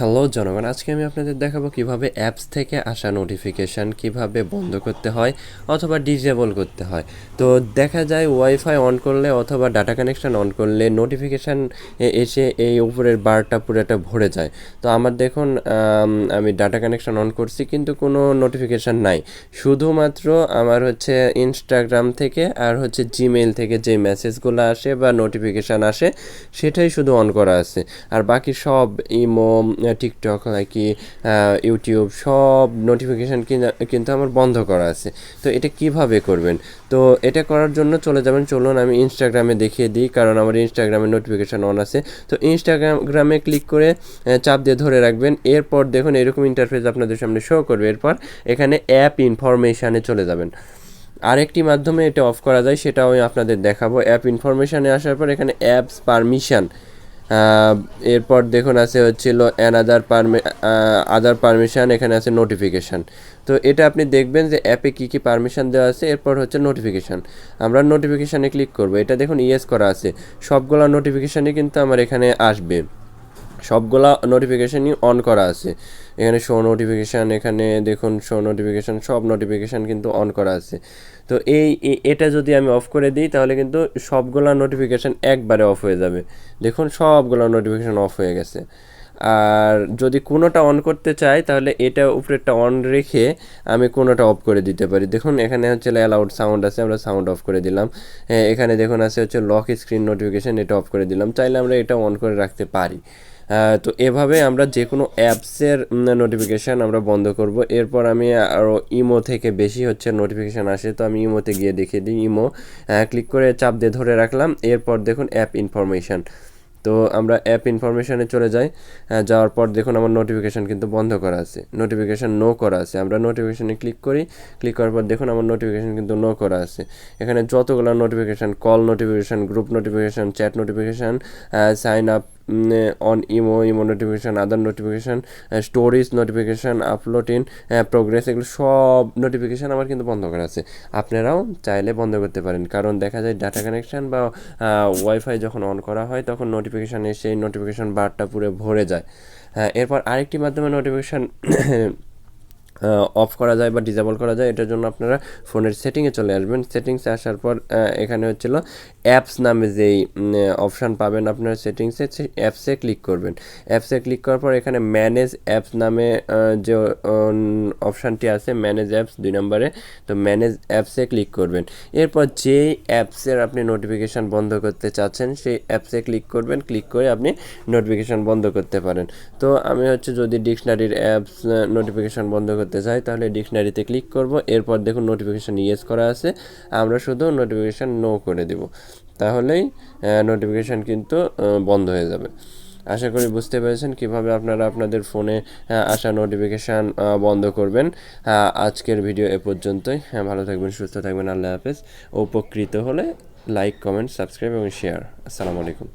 Hello জনগণ, আজকে আমি আপনাদের দেখাবো কিভাবে অ্যাপস থেকে আসা নোটিফিকেশান কিভাবে বন্ধ করতে হয় অথবা ডিসেবল করতে হয়। তো দেখা যায় ওয়াইফাই অন করলে অথবা ডাটা কানেকশান অন করলে নোটিফিকেশান এসে এই উপরের বারটা পুরোটা ভরে যায়। তো আমার দেখুন, আমি ডাটা কানেকশান অন করছি কিন্তু কোনো নোটিফিকেশান নাই। শুধুমাত্র আমার হচ্ছে ইনস্টাগ্রাম থেকে আর হচ্ছে জিমেইল থেকে যে মেসেজগুলো আসে বা নোটিফিকেশান আসে সেটাই শুধু অন করা আছে। আর বাকি সব ইমো, টিকটক, লাইকি, ইউটিউব সব নোটিফিকেশান কিন্তু আমার বন্ধ করা আছে। তো এটা কিভাবে করবেন? তো এটা করার জন্য চলুন আমি ইনস্টাগ্রামে দেখিয়ে দিই, কারণ আমার ইনস্টাগ্রামে নোটিফিকেশান অন আছে। তো ইনস্টাগ্রামে ক্লিক করে চাপ দিয়ে ধরে রাখবেন। এরপর দেখুন এরকম ইন্টারফেস আপনাদের সামনে শো করবে। এরপর এখানে অ্যাপ ইনফরমেশানে চলে যাবেন। আরেকটি মাধ্যমে এটা অফ করা যায়, সেটাও আমি আপনাদের দেখাবো। অ্যাপ ইনফরমেশানে আসার পর এখানে অ্যাপস পারমিশন, এরপর দেখুন আছে হচ্ছিল আদার পারমিশন, এখানে আছে নোটিফিকেশান। তো এটা আপনি দেখবেন যে অ্যাপে কী কী পারমিশন দেওয়া আছে। এরপর হচ্ছে নোটিফিকেশান, আমরা নোটিফিকেশানে ক্লিক করব। এটা দেখুন ইয়েস করা আছে, সবগুলো নোটিফিকেশানই কিন্তু আমার এখানে আসবে, সবগুলা নোটিফিকেশানই অন করা আছে। এখানে শো নোটিফিকেশান, এখানে দেখুন শো নোটিফিকেশান, সব নোটিফিকেশান কিন্তু অন করা আছে। তো এটা যদি আমি অফ করে দিই তাহলে কিন্তু সবগুলা নোটিফিকেশান একবারে অফ হয়ে যাবে। দেখুন সবগুলো নোটিফিকেশান অফ হয়ে গেছে। আর যদি কোনোটা অন করতে চাই তাহলে এটা উপরেরটা অন রেখে আমি কোনোটা অফ করে দিতে পারি। দেখুন এখানে হচ্ছে অ্যালাউড সাউন্ড আছে, আমরা সাউন্ড অফ করে দিলাম। এখানে দেখুন আছে হচ্ছে লক স্ক্রিন নোটিফিকেশান, এটা অফ করে দিলাম। চাইলে আমরা এটা অন করে রাখতে পারি। তো এভাবে আমরা যে কোনো অ্যাপসের নোটিফিকেশান আমরা বন্ধ করব। এরপর আমি আরও ইমো থেকে বেশি হচ্ছে নোটিফিকেশান আসে, তো আমি ইমোতে গিয়ে দেখিয়ে দিই। ইমো ক্লিক করে চাপ দিয়ে ধরে রাখলাম। এরপর দেখুন অ্যাপ ইনফরমেশান, তো আমরা অ্যাপ ইনফরমেশানে চলে যাই। যাওয়ার পর দেখুন আমার নোটিফিকেশান কিন্তু বন্ধ করা আছে, নোটিফিকেশান নো করা আছে। আমরা নোটিফিকেশানে ক্লিক করি, ক্লিক করার পর দেখুন আমার নোটিফিকেশান কিন্তু নো করা আছে। এখানে যতগুলো notification, call notification, group notification, chat notification, sign up on imo notification, other notification, stories notification, upload in progress, এগুলো সব নোটিফিকেশান আমার কিন্তু বন্ধ করা আছে। আপনারাও চাইলে বন্ধ করতে পারেন, কারণ দেখা যায় ডাটা কানেকশান বা ওয়াইফাই যখন অন করা হয় তখন নোটিফিকেশান এসে এই নোটিফিকেশান বারটা পুরো ভরে যায়। এরপর আরেকটি মাধ্যমে নোটিফিকেশান অফ করা যায় বা ডিসেবল করা যায়। এটার জন্য আপনারা ফোনের সেটিংয়ে চলে আসবেন। সেটিংসে আসার পর এখানে হচ্ছিল অ্যাপস নামে যেই অপশান পাবেন আপনার সেটিংসে, সেই অ্যাপসে ক্লিক করবেন। অ্যাপসে ক্লিক করার পর এখানে ম্যানেজ অ্যাপস নামে যে অপশানটি আছে, ম্যানেজ অ্যাপস 2 নম্বরে, তো ম্যানেজ অ্যাপসে ক্লিক করবেন। এরপর যেই অ্যাপসের আপনি নোটিফিকেশান বন্ধ করতে চাচ্ছেন সেই অ্যাপসে ক্লিক করবেন। ক্লিক করে আপনি নোটিফিকেশান বন্ধ করতে পারেন। তো আমি হচ্ছে যদি ডিকশনারির অ্যাপস নোটিফিকেশান বন্ধ করতে চাই তাহলে ডিকশনারিতে ক্লিক করব। এরপর দেখুন নোটিফিকেশান ইয়েস করা আছে, আমরা শুধু নোটিফিকেশান নো করে দেব, তাহলেই নোটিফিকেশান কিন্তু বন্ধ হয়ে যাবে। আশা করি বুঝতে পেরেছেন কীভাবে আপনারা আপনাদের ফোনে আসা নোটিফিকেশান বন্ধ করবেন। আজকের ভিডিও এ পর্যন্তই। ভালো থাকবেন, সুস্থ থাকবেন, আল্লাহ হাফেজ। উপকৃত হলে লাইক, কমেন্ট, সাবস্ক্রাইব এবং শেয়ার। আসসালামু আলাইকুম।